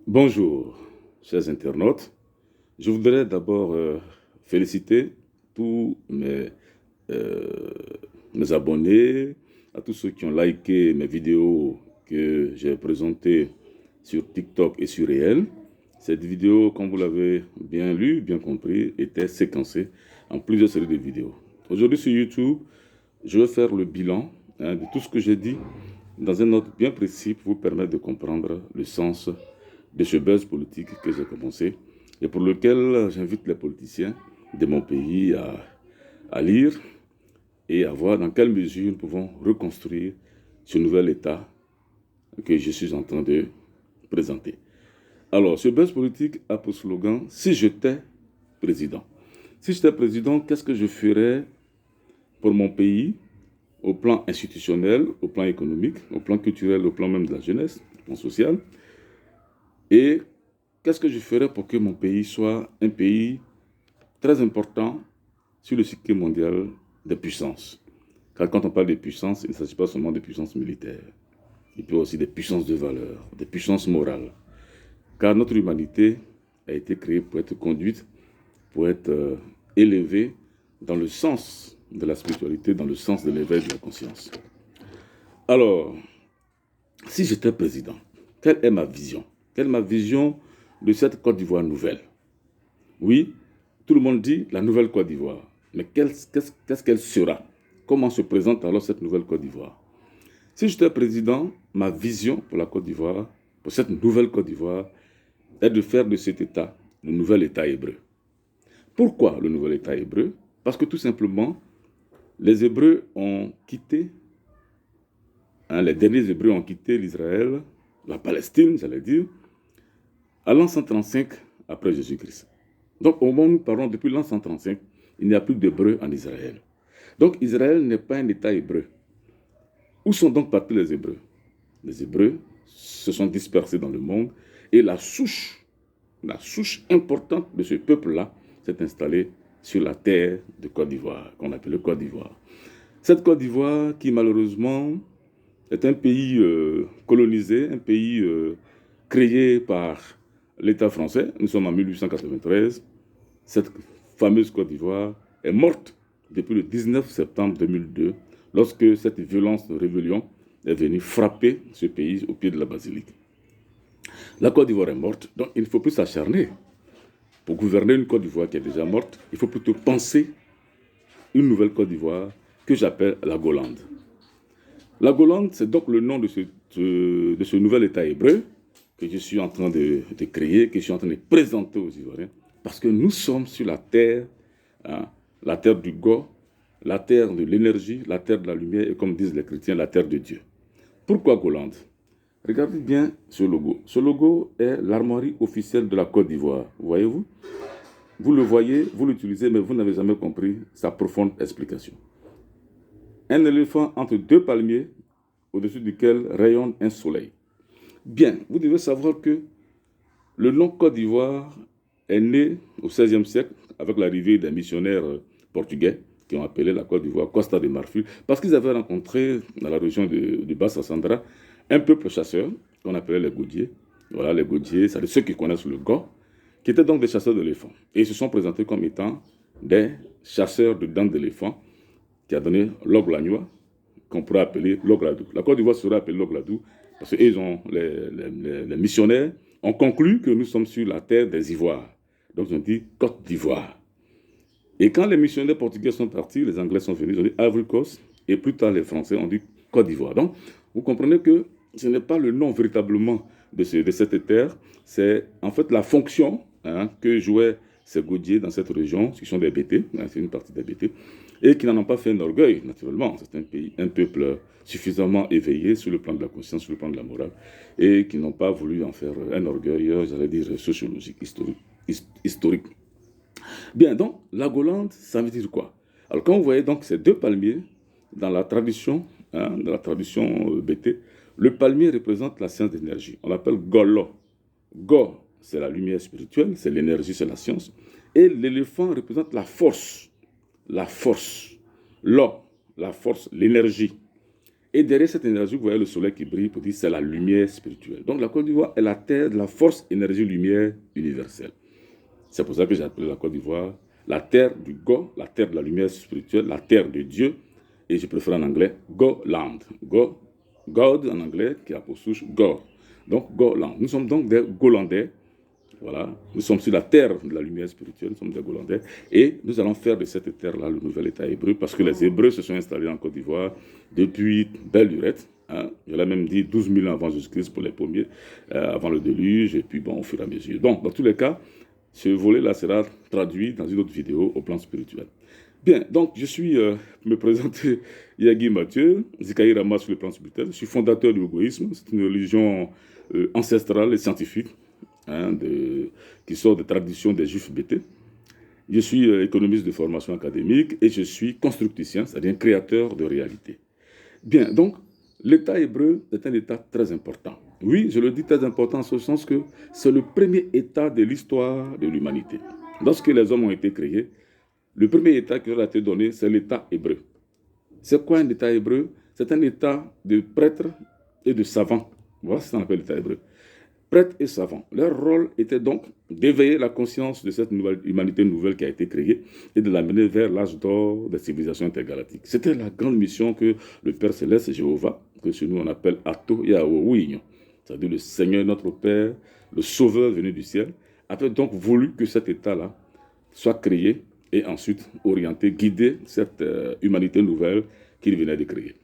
Bonjour, chers internautes. Je voudrais d'abord féliciter tous euh, mes abonnés, à tous ceux qui ont liké mes vidéos que j'ai présentées sur TikTok et sur Réel. Cette vidéo, comme vous l'avez bien lu, bien compris, était séquencée en plusieurs séries de vidéos. Aujourd'hui sur YouTube, je vais faire le bilan de tout ce que j'ai dit dans un ordre bien précis pour vous permettre de comprendre le sens de ce buzz politique que j'ai commencé et pour lequel j'invite les politiciens de mon pays à lire et à voir dans quelle mesure nous pouvons reconstruire ce nouvel État que je suis en train de présenter. Alors, ce buzz politique a pour slogan « Si j'étais président ». Si j'étais président, qu'est-ce que je ferais pour mon pays au plan institutionnel, au plan économique, au plan culturel, au plan même de la jeunesse, au plan social. Et qu'est-ce que je ferais pour que mon pays soit un pays très important sur le cycle mondial des puissances. Car quand on parle de puissance, il ne s'agit pas seulement de puissance militaire. Il peut aussi des puissances de valeur, des puissances morales. Car notre humanité a été créée pour être conduite, pour être élevée dans le sens de la spiritualité, dans le sens de l'éveil de la conscience. Alors, si j'étais président, quelle est ma vision? Quelle est ma vision de cette Côte d'Ivoire nouvelle? Oui, tout le monde dit la nouvelle Côte d'Ivoire. Mais qu'est-ce qu'elle sera? Comment se présente alors cette nouvelle Côte d'Ivoire? Si j'étais président, ma vision pour la Côte d'Ivoire, pour cette nouvelle Côte d'Ivoire, est de faire de cet État le nouvel État hébreu. Pourquoi le nouvel État hébreu? Parce que tout simplement, les Hébreux ont quitté, les derniers Hébreux ont quitté l'Israël, la Palestine, j'allais dire, à l'an 135 après Jésus-Christ. Donc, au moment où nous parlons depuis l'an 135, il n'y a plus d'Hébreux en Israël. Donc, Israël n'est pas un État hébreu. Où sont donc partis les Hébreux? Les Hébreux se sont dispersés dans le monde et la souche importante de ce peuple-là s'est installée sur la terre de Côte d'Ivoire, qu'on appelle le Côte d'Ivoire. Cette Côte d'Ivoire qui, malheureusement, est un pays colonisé, un pays créé par l'État français. Nous sommes en 1893. Cette fameuse Côte d'Ivoire est morte depuis le 19 septembre 2002, lorsque cette violence de rébellion est venue frapper ce pays au pied de la basilique. La Côte d'Ivoire est morte, donc il ne faut plus s'acharner. Pour gouverner une Côte d'Ivoire qui est déjà morte, il faut plutôt penser une nouvelle Côte d'Ivoire que j'appelle la Golande. La Golande, c'est donc le nom de ce nouvel État hébreu que je suis en train de créer, que je suis en train de présenter aux Ivoiriens, parce que nous sommes sur la terre du Go, la terre de l'énergie, la terre de la lumière, et comme disent les chrétiens, la terre de Dieu. Pourquoi Golande? Regardez bien ce logo. Ce logo est l'armoirie officielle de la Côte d'Ivoire. Voyez-vous? Vous le voyez, vous l'utilisez, mais vous n'avez jamais compris sa profonde explication. Un éléphant entre deux palmiers, au-dessus duquel rayonne un soleil. Bien, vous devez savoir que le nom Côte d'Ivoire est né au XVIe siècle avec l'arrivée des missionnaires portugais qui ont appelé la Côte d'Ivoire Costa de Marfil, parce qu'ils avaient rencontré dans la région de Bassa-Sandra un peuple chasseur qu'on appelait les Gaudiers. Voilà, les Gaudiers, c'est ceux qui connaissent le Go, qui étaient donc des chasseurs d'éléphants. Et ils se sont présentés comme étant des chasseurs de dents d'éléphant, qui a donné l'Oglagnois, qu'on pourrait appeler l'Ogladou. La Côte d'Ivoire sera appelée l'Ogladou, parce que les missionnaires ont conclu que nous sommes sur la terre des Ivoires. Donc ils ont dit Côte d'Ivoire. Et quand les missionnaires portugais sont partis, les Anglais sont venus, ils ont dit Ivory Coast, et plus tard les Français ont dit Côte d'Ivoire. Donc vous comprenez que ce n'est pas le nom véritablement de cette terre, c'est en fait la fonction que jouaient ces Gaudiers dans cette région, qui sont des BT, c'est une partie des BT, et qui n'en ont pas fait un orgueil, naturellement. C'est un peuple suffisamment éveillé sur le plan de la conscience, sur le plan de la morale, et qui n'ont pas voulu en faire un orgueil, j'allais dire, sociologique, historique. Bien, donc, la Golande, ça veut dire quoi? Alors, quand vous voyez donc ces deux palmiers, dans la tradition BT, le palmier représente la science d'énergie. On l'appelle Golo. Go, c'est la lumière spirituelle, c'est l'énergie, c'est la science. Et l'éléphant représente la force. La force. L'eau, la force, l'énergie. Et derrière cette énergie, vous voyez le soleil qui brille pour dire c'est la lumière spirituelle. Donc la Côte d'Ivoire est la terre de la force, énergie, lumière universelle. C'est pour ça que j'ai appelé la Côte d'Ivoire la terre du Go, la terre de la lumière spirituelle, la terre de Dieu, et je préfère en anglais Go-land. Go, God en anglais, qui a pour souche Go. Donc Go-land. Nous sommes donc des Golandais. Voilà, nous sommes sur la terre de la lumière spirituelle, nous sommes des Golandais, et nous allons faire de cette terre-là le nouvel État hébreu, parce que les Hébreux se sont installés en Côte d'Ivoire depuis belle lurette. Hein, je l'ai même dit 12 000 ans avant Jésus-Christ pour les premiers, avant le déluge, et puis bon, au fur et à mesure. Donc, dans tous les cas, ce volet-là sera traduit dans une autre vidéo au plan spirituel. Bien, donc je me présente Yagi Mathieu, Zikaï Rama sur le plan spirituel. Je suis fondateur du Logoïsme, c'est une religion ancestrale et scientifique qui sort des traditions des Juifs bêtés. Je suis économiste de formation académique et je suis constructicien, c'est-à-dire créateur de réalité. Bien, donc l'État hébreu est un État très important. Oui, je le dis très important en ce sens que c'est le premier État de l'histoire de l'humanité. Lorsque les hommes ont été créés, le premier État qui leur a été donné, c'est l'État hébreu. C'est quoi un État hébreu? C'est un État de prêtres et de savants. Voilà ce qu'on appelle l'État hébreu. Prêtres et savants. Leur rôle était donc d'éveiller la conscience de cette humanité nouvelle qui a été créée et de l'amener vers l'âge d'or des civilisations intergalactiques. C'était la grande mission que le Père Céleste, Jéhovah, que chez nous on appelle Ato Yahweh, c'est-à-dire le Seigneur notre Père, le Sauveur venu du ciel, avait donc voulu que cet État-là soit créé et ensuite orienté, guider cette humanité nouvelle qu'il venait de créer.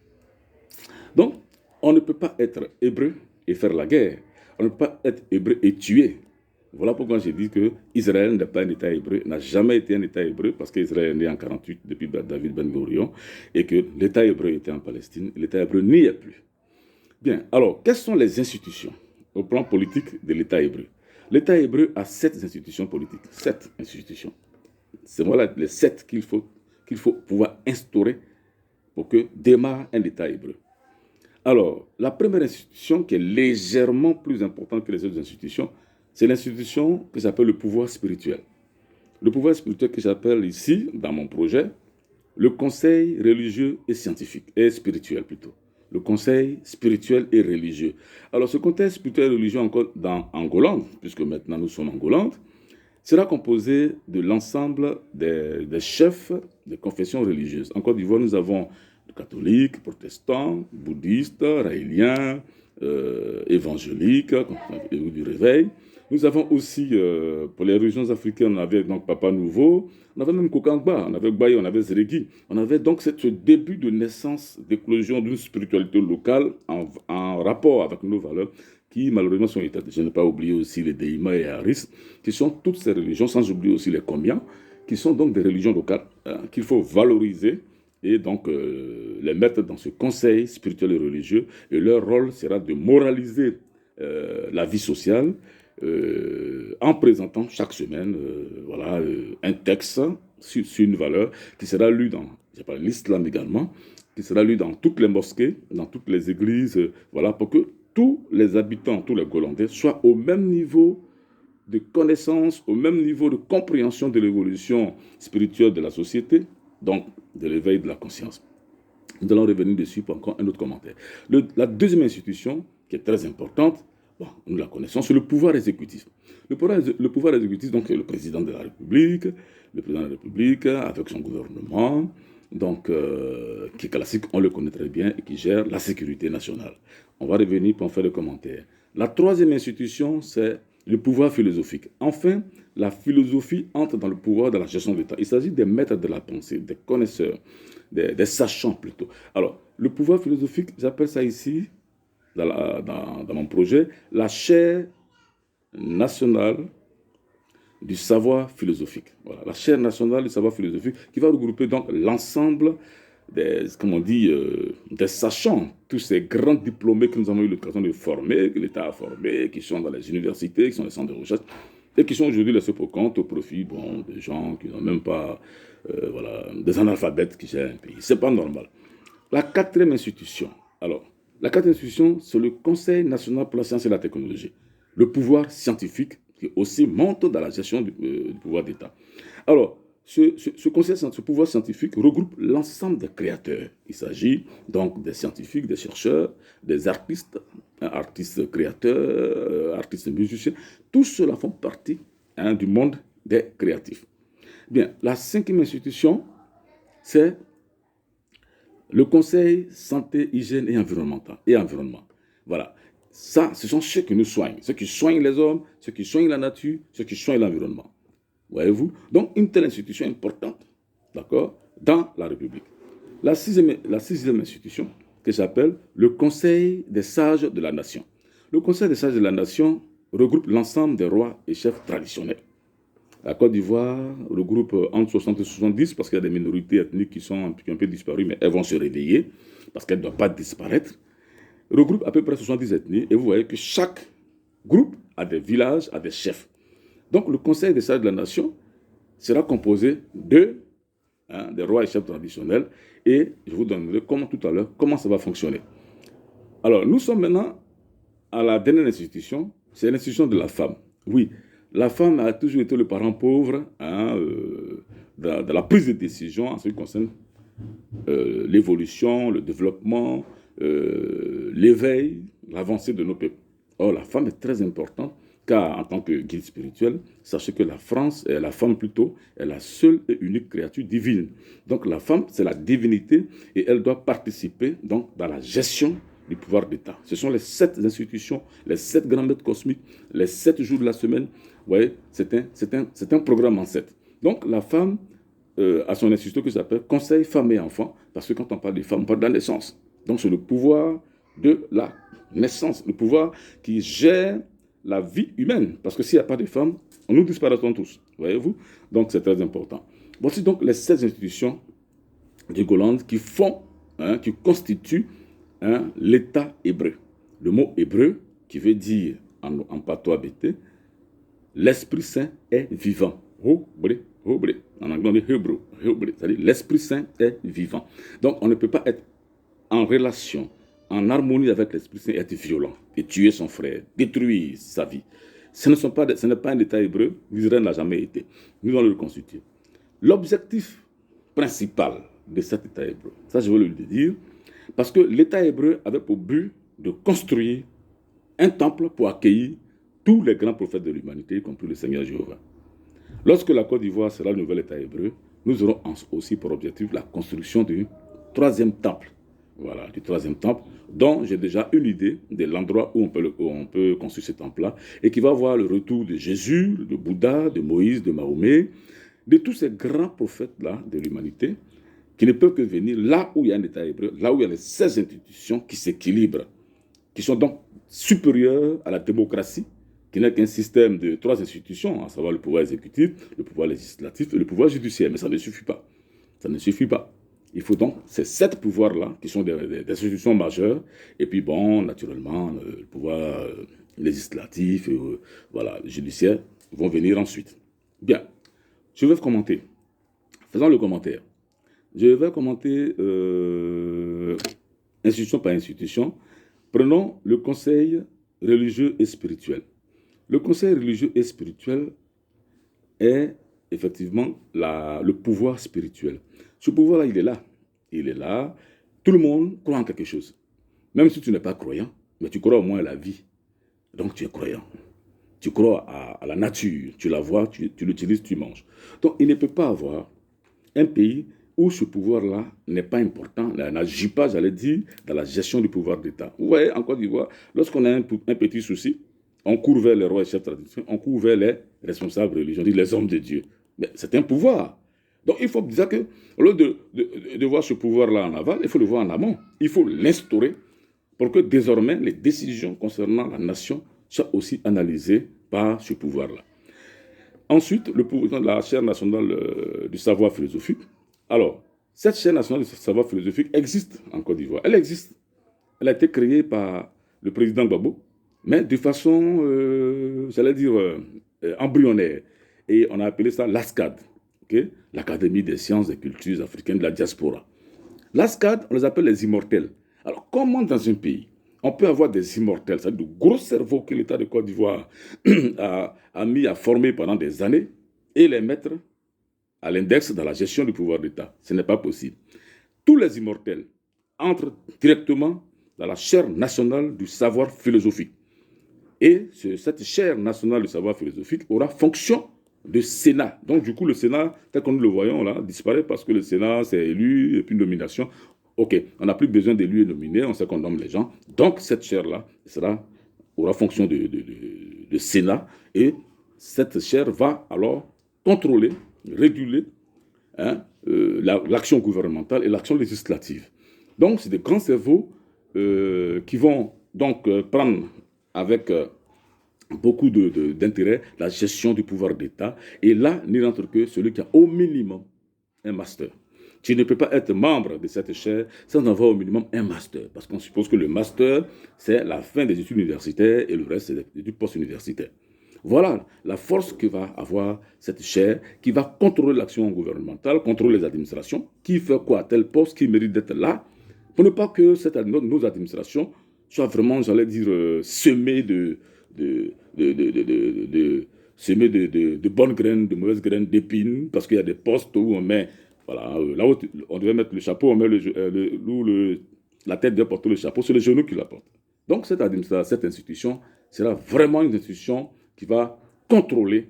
Donc, on ne peut pas être hébreu et faire la guerre. On ne peut pas être hébreu et tuer. Voilà pourquoi j'ai dit que Israël n'est pas un État hébreu, n'a jamais été un État hébreu, parce qu'Israël est né en 48 depuis David Ben Gurion, et que l'État hébreu était en Palestine, l'État hébreu n'y est plus. Bien, alors, quelles sont les institutions au plan politique de l'État hébreu? L'État hébreu a 7 institutions politiques, 7 institutions. C'est voilà les 7 qu'il faut pouvoir instaurer pour que démarre un État hébreu. Alors, la première institution qui est légèrement plus importante que les autres institutions, c'est l'institution que j'appelle le pouvoir spirituel. Le pouvoir spirituel que j'appelle ici, dans mon projet, le conseil religieux et scientifique, et spirituel plutôt. Le conseil spirituel et religieux. Alors, ce conseil spirituel et religieux en Golande, puisque maintenant nous sommes en Golande, sera composé de l'ensemble des chefs des confessions religieuses. En Côte d'Ivoire, nous avons catholiques, protestants, bouddhistes, raéliens, évangéliques, du réveil. Nous avons aussi, pour les religions africaines, on avait donc Papa Nouveau, on avait même Kokangba, on avait Baye, on avait Zeregi. On avait donc ce début de naissance, d'éclosion d'une spiritualité locale en rapport avec nos valeurs qui malheureusement sont éteintes. Je n'ai pas oublié aussi les Deima et Haris, qui sont toutes ces religions, sans oublier aussi les Komians, qui sont donc des religions locales qu'il faut valoriser et donc les mettre dans ce conseil spirituel et religieux. Et leur rôle sera de moraliser la vie sociale en présentant chaque semaine un texte sur une valeur qui sera lu dans l'islam également, qui sera lu dans toutes les mosquées, dans toutes les églises, pour que tous les habitants, tous les Golandais soient au même niveau de connaissance, au même niveau de compréhension de l'évolution spirituelle de la société, donc de l'éveil de la conscience. Nous allons revenir dessus pour encore un autre commentaire. La deuxième institution, qui est très importante, nous la connaissons, c'est le pouvoir exécutif. Le pouvoir exécutif, donc, est le président de la République, avec son gouvernement, donc, qui est classique, on le connaît très bien, et qui gère la sécurité nationale. On va revenir pour en faire le commentaire. La troisième institution, c'est le pouvoir philosophique. Enfin, la philosophie entre dans le pouvoir de la gestion de l'État. Il s'agit des maîtres de la pensée, des connaisseurs, des sachants plutôt. Alors, le pouvoir philosophique, j'appelle ça ici, dans mon projet, la chaire nationale du savoir philosophique. Voilà, la chaire nationale du savoir philosophique qui va regrouper donc l'ensemble des sachants, tous ces grands diplômés que nous avons eu l'occasion de former, que l'État a formés, qui sont dans les universités, qui sont dans les centres de recherche, et qui sont aujourd'hui laissés pour compte au profit des gens qui n'ont même pas, des analphabètes qui gèrent un pays. C'est pas normal. La quatrième institution, c'est le Conseil national pour la science et la technologie, le pouvoir scientifique qui aussi monte dans la gestion du pouvoir d'État. Alors, ce conseil, ce pouvoir scientifique regroupe l'ensemble des créateurs. Il s'agit donc des scientifiques, des chercheurs, des artistes, hein, artistes créateurs, artistes musiciens. Tout cela font partie, hein, du monde des créatifs. Bien, la cinquième institution, c'est le Conseil santé, hygiène et environnement. Voilà. Ça, ce sont ceux qui nous soignent, ceux qui soignent les hommes, ceux qui soignent la nature, ceux qui soignent l'environnement. Voyez-vous? Donc, une telle institution importante, d'accord, dans la République. La sixième institution, qui s'appelle le Conseil des sages de la nation. Le Conseil des sages de la nation regroupe l'ensemble des rois et chefs traditionnels. La Côte d'Ivoire regroupe entre 60 et 70 parce qu'il y a des minorités ethniques qui ont un peu disparu, mais elles vont se réveiller parce qu'elles ne doivent pas disparaître. Regroupe à peu près 70 ethnies et vous voyez que chaque groupe a des villages, a des chefs. Donc le Conseil des sages de la nation sera composé des rois et chefs traditionnels et je vous donnerai tout à l'heure comment ça va fonctionner. Alors nous sommes maintenant à la dernière institution, c'est l'institution de la femme. Oui, la femme a toujours été le parent pauvre de la prise de décision en ce qui concerne l'évolution, le développement, l'éveil, l'avancée de nos peuples. Or, la femme est très importante car en tant que guide spirituel, sachez que la femme est la seule et unique créature divine. Donc la femme, c'est la divinité et elle doit participer donc dans la gestion du pouvoir d'État. Ce sont les 7 institutions, les 7 grands maîtres cosmiques, les 7 jours de la semaine. Vous voyez, c'est un programme en 7. Donc la femme a son institution qui s'appelle Conseil Femmes et Enfants, parce que quand on parle des femmes, on parle de la naissance. Donc c'est le pouvoir de la naissance, le pouvoir qui gère la vie humaine. Parce que s'il n'y a pas de femmes, nous disparaîtrons tous. Voyez-vous? Donc c'est très important. Voici donc les 7 institutions du Golan qui qui constituent l'État hébreu. Le mot hébreu qui veut dire en patois bété, l'Esprit Saint est vivant. En anglais, on dit Hebrew. C'est-à-dire l'Esprit Saint est vivant. Donc, on ne peut pas être en relation, en harmonie avec l'Esprit Saint et être violent, et tuer son frère, détruire sa vie. Ce n'est pas un État hébreu, l'Israël n'a jamais été. Nous allons le constituer. L'objectif principal de cet État hébreu, ça je veux le dire, parce que l'État hébreu avait pour but de construire un temple pour accueillir tous les grands prophètes de l'humanité, y compris le Seigneur Jéhovah. Lorsque la Côte d'Ivoire sera le nouvel État hébreu, nous aurons aussi pour objectif la construction du 3e temple. Voilà, du 3e temple, dont j'ai déjà une idée de l'endroit où on peut construire ce temple-là, et qui va voir le retour de Jésus, de Bouddha, de Moïse, de Mahomet, de tous ces grands prophètes-là de l'humanité, qui ne peuvent que venir là où il y a un État hébreu, là où il y a les 16 institutions qui s'équilibrent, qui sont donc supérieures à la démocratie, qui n'est qu'un système de 3 institutions, à savoir le pouvoir exécutif, le pouvoir législatif et le pouvoir judiciaire. Mais ça ne suffit pas. Ça ne suffit pas. Il faut donc ces 7 pouvoirs-là, qui sont des institutions majeures, et puis bon, naturellement, le pouvoir législatif, voilà, le judiciaire, vont venir ensuite. Bien, je vais commenter. Faisons le commentaire. Je vais commenter institution par institution. Prenons le conseil religieux et spirituel. Le conseil religieux et spirituel est effectivement le pouvoir spirituel. Ce pouvoir-là, il est là. Il est là. Tout le monde croit en quelque chose. Même si tu n'es pas croyant, mais tu crois au moins à la vie. Donc tu es croyant. Tu crois à la nature. Tu la vois, tu l'utilises, tu manges. Donc il ne peut pas avoir un pays où ce pouvoir-là n'est pas important, n'agit pas, j'allais dire, dans la gestion du pouvoir d'État. Vous voyez, en Côte d'Ivoire, lorsqu'on a un petit souci, on court vers les rois et chefs traditionnels, on court vers les responsables religieux, les hommes de Dieu. Mais c'est un pouvoir. Donc il faut dire que, au lieu de voir ce pouvoir-là en aval, il faut le voir en amont. Il faut l'instaurer pour que désormais les décisions concernant la nation soient aussi analysées par ce pouvoir-là. Ensuite, la chaire nationale du savoir philosophique. Alors, cette chaire nationale du savoir philosophique existe en Côte d'Ivoire. Elle existe. Elle a été créée par le président Gbagbo, mais de façon, j'allais dire, embryonnaire. Et on a appelé ça l'ASCAD, okay? L'Académie des sciences et cultures africaines de la diaspora. L'ASCAD, on les appelle les immortels. Alors, comment dans un pays, on peut avoir des immortels, c'est-à-dire de gros cerveaux que l'État de Côte d'Ivoire a mis à former pendant des années, et les mettre à l'index dans la gestion du pouvoir d'État. Ce n'est pas possible. Tous les immortels entrent directement dans la chaire nationale du savoir philosophique. Et cette chaire nationale du savoir philosophique aura fonction de Sénat. Donc, du coup, le Sénat, tel que nous le voyons là, disparaît parce que le Sénat, c'est élu et puis nomination. OK, on n'a plus besoin d'élus et nominés, on sait qu'on nomme les gens. Donc, cette chaire-là aura fonction de Sénat et cette chaire va alors contrôler, réguler l'action gouvernementale et l'action législative. Donc, c'est des grands cerveaux qui vont donc prendre avec beaucoup d'intérêt la gestion du pouvoir d'État. Et là, n'y rentre que celui qui a au minimum un master. Tu ne peux pas être membre de cette chaire sans avoir au minimum un master. Parce qu'on suppose que le master, c'est la fin des études universitaires et le reste, c'est des études post-universitaires. Voilà la force que va avoir cette chaire qui va contrôler l'action gouvernementale, contrôler les administrations, qui fait quoi à tel poste, qui mérite d'être là, pour ne pas que nos administrations soient vraiment, j'allais dire, semées de bonnes graines, de mauvaises graines, d'épines, parce qu'il y a des postes où on met, voilà, là où on devait mettre le chapeau, on met la tête doit porter le chapeau, c'est le genou qui la porte. Donc cette institution sera vraiment une institution qui va contrôler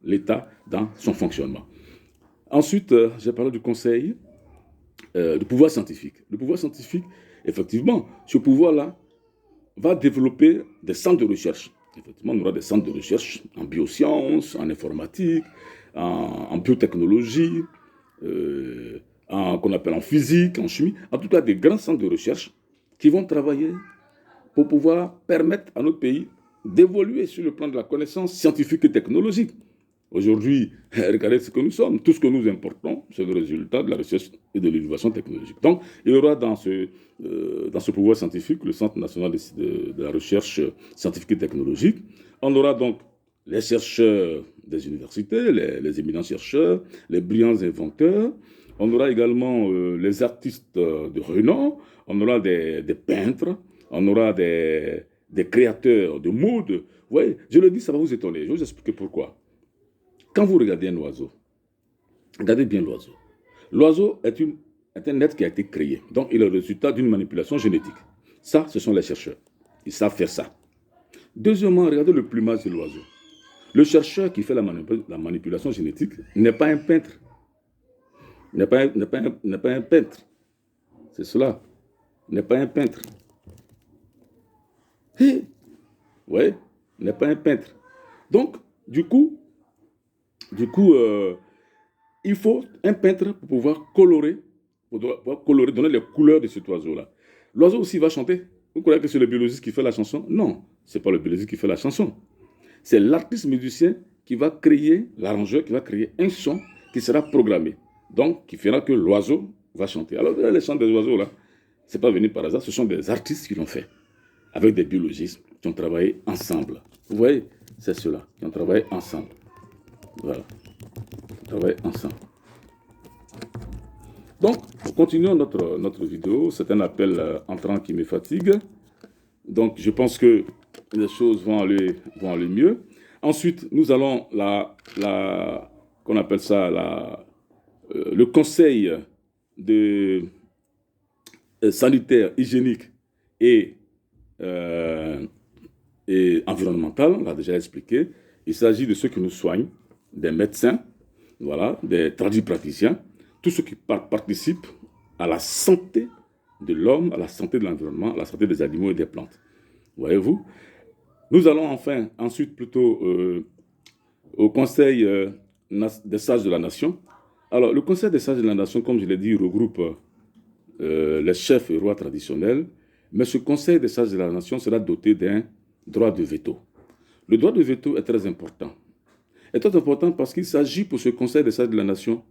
l'État dans son fonctionnement. Ensuite, j'ai parlé du conseil, du pouvoir scientifique. Le pouvoir scientifique, effectivement, ce pouvoir-là va développer des centres de recherche. Effectivement, on aura des centres de recherche en biosciences, en informatique, en biotechnologie, qu'on appelle en physique, en chimie. En tout cas, des grands centres de recherche qui vont travailler pour pouvoir permettre à notre pays d'évoluer sur le plan de la connaissance scientifique et technologique. Aujourd'hui, regardez ce que nous sommes. Tout ce que nous importons, c'est le résultat de la recherche et de l'innovation technologique. Donc, il y aura dans ce pouvoir scientifique, le Centre national de la recherche scientifique et technologique. On aura donc les chercheurs des universités, les éminents chercheurs, les brillants inventeurs. On aura également les artistes de renom. On aura des peintres. On aura des créateurs de mode. Vous voyez, je le dis, ça va vous étonner. Je vais vous expliquer pourquoi. Quand vous regardez un oiseau, regardez bien l'oiseau. L'oiseau est un être qui a été créé. Donc, il est le résultat d'une manipulation génétique. Ça, ce sont les chercheurs. Ils savent faire ça. Deuxièmement, regardez le plumage de l'oiseau. Le chercheur qui fait la manipulation génétique n'est pas un peintre. N'est pas un peintre. C'est cela. N'est pas un peintre. Oui, n'est pas un peintre. Donc, du coup, il faut un peintre pour pouvoir colorer, donner les couleurs de cet oiseau-là. L'oiseau aussi va chanter. Vous croyez que c'est le biologiste qui fait la chanson? Non, ce n'est pas le biologiste qui fait la chanson. C'est l'artiste musicien qui va créer, l'arrangeur qui va créer un son qui sera programmé. Donc, qui fera que l'oiseau va chanter. Alors, les chants des oiseaux, là, ce n'est pas venu par hasard, ce sont des artistes qui l'ont fait, avec des biologistes qui ont travaillé ensemble. Vous voyez, c'est ceux-là qui ont travaillé ensemble. Voilà. Travailler ensemble. Donc, continuons notre vidéo. C'est un appel entrant qui me fatigue. Donc, je pense que les choses vont aller mieux. Ensuite, nous allons qu'on appelle ça le conseil sanitaire, hygiénique et environnemental. On l'a déjà expliqué. Il s'agit de ceux qui nous soignent, des médecins, voilà, des tradipraticiens, tous ceux qui participent à la santé de l'homme, à la santé de l'environnement, à la santé des animaux et des plantes. Voyez-vous? Nous allons ensuite plutôt au Conseil des sages de la nation. Alors, le Conseil des sages de la nation, comme je l'ai dit, regroupe les chefs et rois traditionnels, mais ce Conseil des sages de la nation sera doté d'un droit de veto. Le droit de veto est très important. Est très important parce qu'il s'agit pour ce Conseil des sages de la nation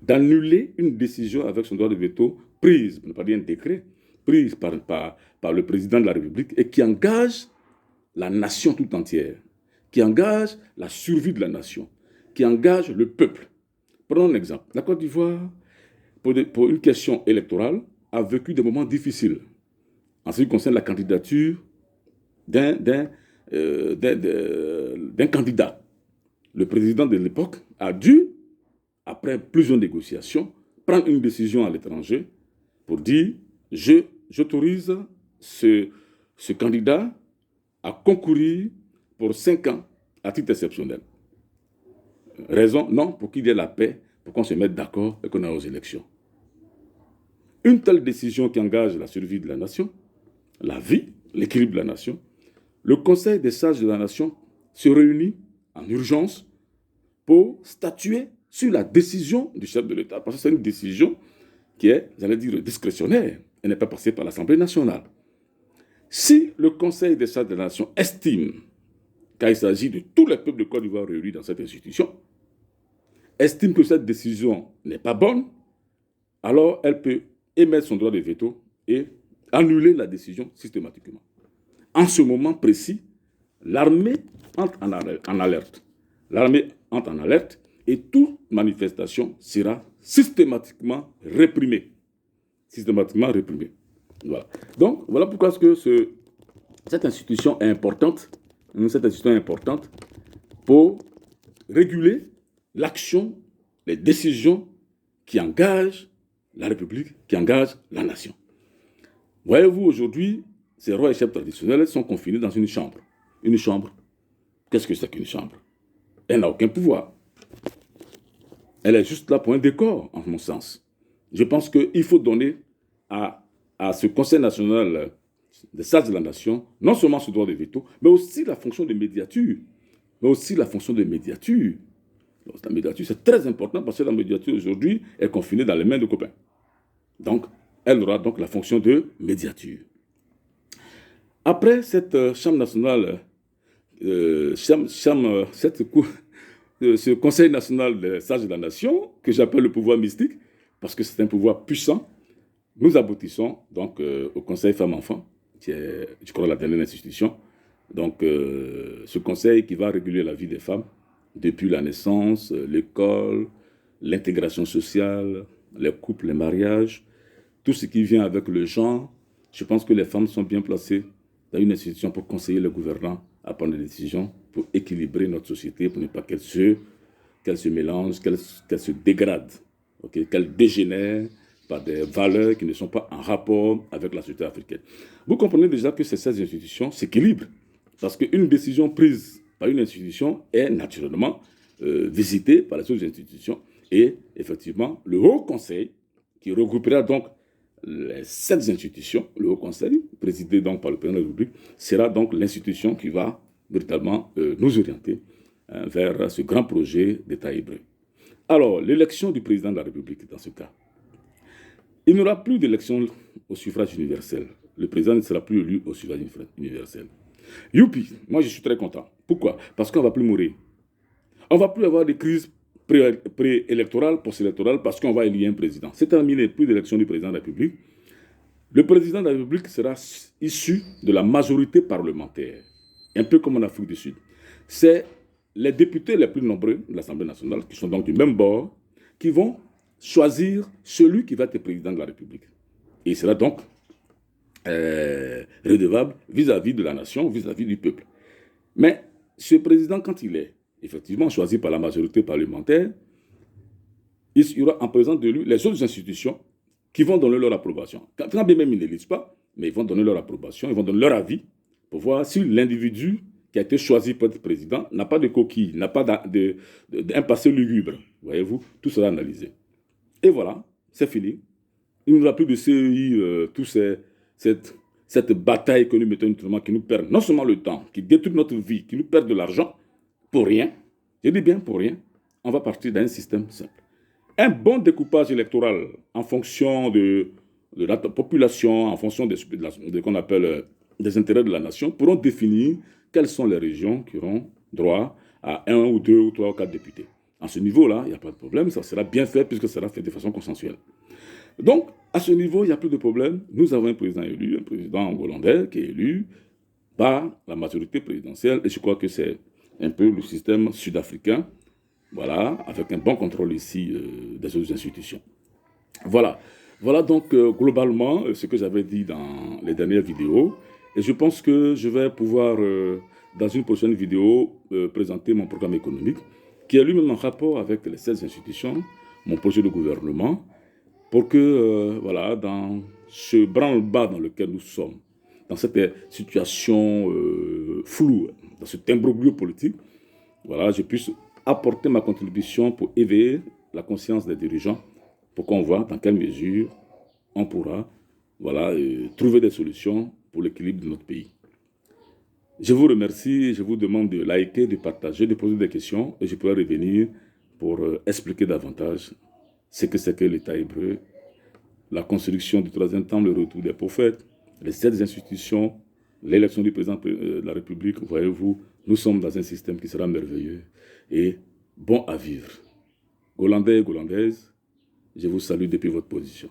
d'annuler une décision avec son droit de veto prise, pour ne pas dire un décret, prise par le président de la République et qui engage la nation tout entière, qui engage la survie de la nation, qui engage le peuple. Prenons un exemple. La Côte d'Ivoire, pour une question électorale, a vécu des moments difficiles en ce qui concerne la candidature d'un candidat. Le président de l'époque a dû après plusieurs négociations, prendre une décision à l'étranger pour dire j'autorise ce candidat à concourir pour 5 ans à titre exceptionnel. Raison, non, pour qu'il y ait la paix, pour qu'on se mette d'accord et qu'on aille aux élections. Une telle décision qui engage la survie de la nation, la vie, l'équilibre de la nation, le Conseil des sages de la nation se réunit en urgence pour statuer sur la décision du chef de l'État, parce que c'est une décision qui est, j'allais dire, discrétionnaire. Elle n'est pas passée par l'Assemblée nationale. Si le Conseil des sages de la nation estime qu'il s'agit de tous les peuples de Côte d'Ivoire réunis dans cette institution, estime que cette décision n'est pas bonne, alors elle peut émettre son droit de veto et annuler la décision systématiquement. En ce moment précis, l'armée entre en alerte. L'armée entre en alerte et toute manifestation sera systématiquement réprimée. Systématiquement réprimée. Voilà. Donc, voilà pourquoi cette institution est importante. Cette institution est importante pour réguler l'action, les décisions qui engagent la République, qui engagent la nation. Voyez-vous, aujourd'hui, ces rois et chefs traditionnels sont confinés dans une chambre. Une chambre, qu'est-ce que c'est qu'une chambre? Elle n'a aucun pouvoir. Elle est juste là pour un décor, en mon sens. Je pense qu'il faut donner à ce Conseil national des sages de la nation, non seulement ce droit de veto, mais aussi la fonction de médiature. La médiature, c'est très important parce que la médiature aujourd'hui est confinée dans les mains de copains. Donc, elle aura donc la fonction de médiature. Après cette Chambre nationale, ce Conseil national des sages de la nation, que j'appelle le pouvoir mystique, parce que c'est un pouvoir puissant, nous aboutissons donc au Conseil femmes-enfants, qui est, je crois, la dernière institution. Donc, ce conseil qui va réguler la vie des femmes depuis la naissance, l'école, l'intégration sociale, les couples, les mariages, tout ce qui vient avec le genre. Je pense que les femmes sont bien placées dans une institution pour conseiller les gouvernants à prendre des décisions pour équilibrer notre société, pour ne pas qu'elle se mélange, qu'elle se dégrade, okay, qu'elle dégénère par des valeurs qui ne sont pas en rapport avec la société africaine. Vous comprenez déjà que ces institutions s'équilibrent, parce qu'une décision prise par une institution est naturellement visitée par les autres institutions, et effectivement, le Haut Conseil, qui regroupera donc les 7 institutions, le Haut Conseil, présidé donc par le président de la République, sera donc l'institution qui va véritablement nous orienter vers ce grand projet d'État hébreu. Alors, l'élection du président de la République, dans ce cas, il n'y aura plus d'élection au suffrage universel. Le président ne sera plus élu au suffrage universel. Youpi, moi je suis très content. Pourquoi? Parce qu'on ne va plus mourir. On ne va plus avoir des crises préélectorales, post-électorales, parce qu'on va élire un président. C'est terminé, plus d'élection du président de la République. Le président de la République sera issu de la majorité parlementaire, un peu comme en Afrique du Sud. C'est les députés les plus nombreux de l'Assemblée nationale, qui sont donc du même bord, qui vont choisir celui qui va être président de la République. Et il sera donc redevable vis-à-vis de la nation, vis-à-vis du peuple. Mais ce président, quand il est effectivement choisi par la majorité parlementaire, il y aura en présence de lui les autres institutions qui vont donner leur approbation. Quand bien même ils n'élisent pas, mais ils vont donner leur approbation, ils vont donner leur avis pour voir si l'individu qui a été choisi pour être président n'a pas de coquille, n'a pas d'un passé lugubre. Voyez-vous, tout sera analysé. Et voilà, c'est fini. Il n'y aura plus de CEI, cette bataille que nous mettons notamment, qui nous perd non seulement le temps, qui détruit notre vie, qui nous perd de l'argent, pour rien. Je dis bien pour rien. On va partir d'un système simple. Un bon découpage électoral en fonction de la population, en fonction de qu'on appelle des intérêts de la nation, pourront définir quelles sont les régions qui auront droit à 1 ou 2 ou 3 ou 4 députés. À ce niveau-là, il n'y a pas de problème, ça sera bien fait puisque ça sera fait de façon consensuelle. Donc, à ce niveau, il n'y a plus de problème. Nous avons un président élu, un président hollandais qui est élu par la majorité présidentielle, et je crois que c'est un peu le système sud-africain, voilà, avec un bon contrôle ici des autres institutions. Voilà donc globalement ce que j'avais dit dans les dernières vidéos, et je pense que je vais pouvoir, dans une prochaine vidéo, présenter mon programme économique, qui est lui-même en rapport avec les 16 institutions, mon projet de gouvernement, pour que, voilà, dans ce branle-bas dans lequel nous sommes, dans cette situation floue, dans cet imbroglio politique, voilà, je puisse apporter ma contribution pour éveiller la conscience des dirigeants, pour qu'on voit dans quelle mesure on pourra, voilà, trouver des solutions pour l'équilibre de notre pays. Je vous remercie, je vous demande de liker, de partager, de poser des questions et je pourrai revenir pour expliquer davantage ce que c'est que l'État hébreu, la construction du troisième temple, le retour des prophètes, les 7 institutions, l'élection du président de la République. Voyez-vous, nous sommes dans un système qui sera merveilleux et bon à vivre. Golandais et Golandaises, je vous salue depuis votre position.